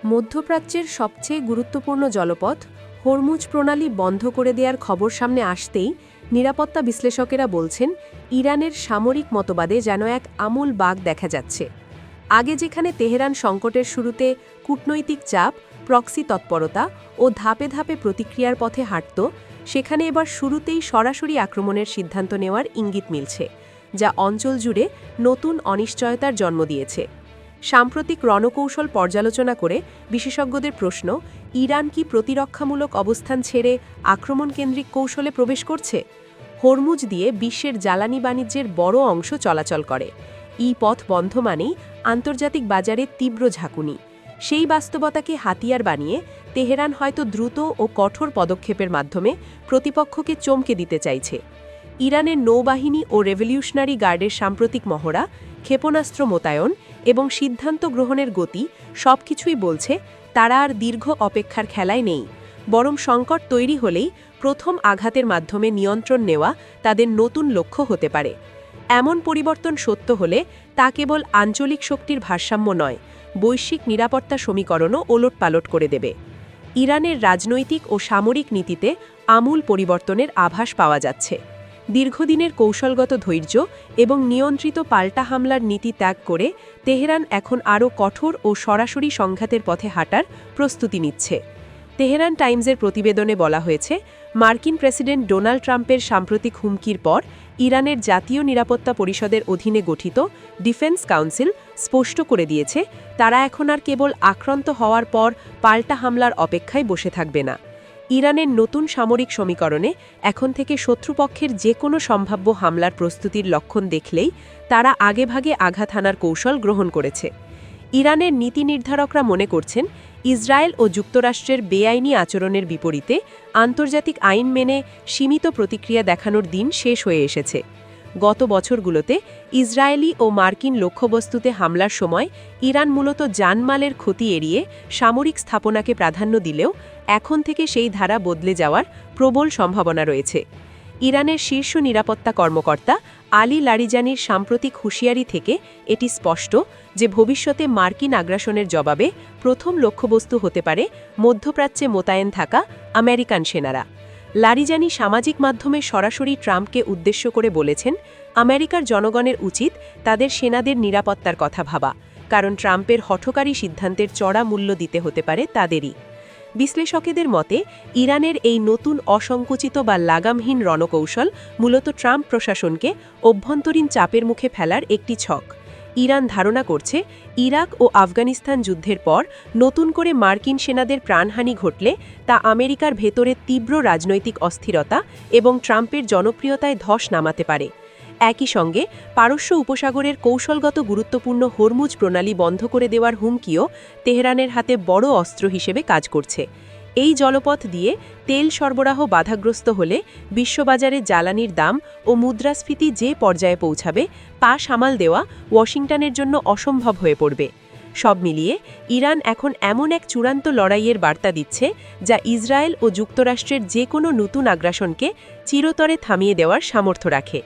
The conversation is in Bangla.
মধ্যপ্রাচ্যের সবচেয়ে গুরুত্বপূর্ণ জলপথ হরমুজ প্রণালী বন্ধ করে দেওয়ার খবর সামনে আসতেই নিরাপত্তা বিশ্লেষকেরা বলছেন, ইরানের সামরিক মতবাদে যেন এক আমূল বাঁক দেখা যাচ্ছে। আগে যেখানে তেহরান সংকটের শুরুতে কূটনৈতিক চাপ, প্রক্সি তৎপরতা ও ধাপে ধাপে প্রতিক্রিয়ার পথে হাঁটত, সেখানে এবার শুরুতেই সরাসরি আক্রমণের সিদ্ধান্ত নেওয়ার ইঙ্গিত মিলছে, যা অঞ্চল জুড়ে নতুন অনিশ্চয়তার জন্ম দিয়েছে। সাম্প্রতিক রণকৌশল পর্যালোচনা করে বিশেষজ্ঞদের প্রশ্ন, ইরান কি প্রতিরক্ষামূলক অবস্থান ছেড়ে আক্রমণকেন্দ্রিক কৌশলে প্রবেশ করছে? হরমুজ দিয়ে বিশ্বের জ্বালানি বাণিজ্যের বড় অংশ চলাচল করে। এই পথ বন্ধ মানেই আন্তর্জাতিক বাজারে তীব্র ঝাঁকুনি। সেই বাস্তবতাকে হাতিয়ার বানিয়ে তেহরান হয়তো দ্রুত ও কঠোর পদক্ষেপের মাধ্যমে প্রতিপক্ষকে চমকে দিতে চাইছে। ইরানের নৌবাহিনী ও রেভলিউশনারি গার্ডের সাম্প্রতিক মহড়া, ক্ষেপণাস্ত্র মোতায়েন এবং সিদ্ধান্ত গ্রহণের গতি সবকিছুই বলছে তারা আর দীর্ঘ অপেক্ষার খেলায় নেই, বরং সংকট তৈরি হলেই প্রথম আঘাতের মাধ্যমে নিয়ন্ত্রণ নেওয়া তাদের নতুন লক্ষ্য হতে পারে। এমন পরিবর্তন সত্য হলে তা কেবল আঞ্চলিক শক্তির ভারসাম্য নয়, বৈশ্বিক নিরাপত্তা সমীকরণও ওলটপালট করে দেবে। ইরানের রাজনৈতিক ও সামরিক নীতিতে আমূল পরিবর্তনের আভাস পাওয়া যাচ্ছে। দীর্ঘদিনের কৌশলগত ধৈর্য এবং নিয়ন্ত্রিত পাল্টা হামলার নীতি ত্যাগ করে তেহরান এখন আরও কঠোর ও সরাসরি সংঘাতের পথে হাঁটার প্রস্তুতি নিচ্ছে। তেহরান টাইমসের প্রতিবেদনে বলা হয়েছে, মার্কিন প্রেসিডেন্ট ডোনাল্ড ট্রাম্পের সাম্প্রতিক হুমকির পর ইরানের জাতীয় নিরাপত্তা পরিষদের অধীনে গঠিত ডিফেন্স কাউন্সিল স্পষ্ট করে দিয়েছে, তারা এখন আর কেবল আক্রান্ত হওয়ার পর পাল্টা হামলার অপেক্ষায় বসে থাকবে না। ইরানের নতুন সামরিক সমীকরণে এখন থেকে শত্রুপক্ষের যে কোনো সম্ভাব্য হামলার প্রস্তুতির লক্ষণ দেখলেই তারা আগেভাগে আঘাত হানার কৌশল গ্রহণ করেছে। ইরানের নীতি নির্ধারকরা মনে করছেন, ইসরায়েল ও যুক্তরাষ্ট্রের বেআইনি আচরণের বিপরীতে আন্তর্জাতিক আইন মেনে সীমিত প্রতিক্রিয়া দেখানোর দিন শেষ হয়ে এসেছে। গত বছরগুলোতে ইসরায়েলি ও মার্কিন লক্ষ্যবস্তুতে হামলার সময় ইরান মূলত জানমালের ক্ষতি এড়িয়ে সামরিক স্থাপনাকে প্রাধান্য দিলেও এখন থেকে সেই ধারা বদলে যাওয়ার প্রবল সম্ভাবনা রয়েছে। ইরানের শীর্ষ নিরাপত্তা কর্মকর্তা আলী লারিজানির সাম্প্রতিক হুঁশিয়ারি থেকে এটি স্পষ্ট যে ভবিষ্যতে মার্কিন আগ্রাসনের জবাবে প্রথম লক্ষ্যবস্তু হতে পারে মধ্যপ্রাচ্যে মোতায়েন থাকা আমেরিকান সেনারা। লারিজানি সামাজিক মাধ্যমে সরাসরি ট্রাম্পকে উদ্দেশ্য করে বলেছেন, আমেরিকার জনগণের উচিত তাদের সেনাদের নিরাপত্তার কথা ভাবা, কারণ ট্রাম্পের হঠকারী সিদ্ধান্তের চড়া মূল্য দিতে হতে পারে তাদেরই। বিশ্লেষকেদের মতে, ইরানের এই নতুন অসংকুচিত বা লাগামহীন রণকৌশল মূলত ট্রাম্প প্রশাসনকে অভ্যন্তরীণ চাপের মুখে ফেলার একটি ছক। ইরান ধারণা করছে, ইরাক ও আফগানিস্তান যুদ্ধের পর নতুন করে মার্কিন সেনাদের প্রাণহানি ঘটলে তা আমেরিকার ভেতরে তীব্র রাজনৈতিক অস্থিরতা এবং ট্রাম্পের জনপ্রিয়তায় ধস নামাতে পারে। একই সঙ্গে পারস্য উপসাগরের কৌশলগত গুরুত্বপূর্ণ হরমুজ প্রণালী বন্ধ করে দেওয়ার হুমকিও তেহরানের হাতে বড় অস্ত্র হিসেবে কাজ করছে। এই জলপথ দিয়ে তেল সরবরাহ বাধাগ্রস্ত হলে বিশ্ববাজারে জ্বালানির দাম ও মুদ্রাস্ফীতি যে পর্যায়ে পৌঁছাবে তা সামাল দেওয়া ওয়াশিংটনের জন্য অসম্ভব হয়ে পড়বে। সব মিলিয়ে ইরান এখন এমন এক চূড়ান্ত লড়াইয়ের বার্তা দিচ্ছে, যা ইসরায়েল ও যুক্তরাষ্ট্রের যে কোনো নতুন আগ্রাসনকে চিরতরে থামিয়ে দেওয়ার সামর্থ্য রাখে।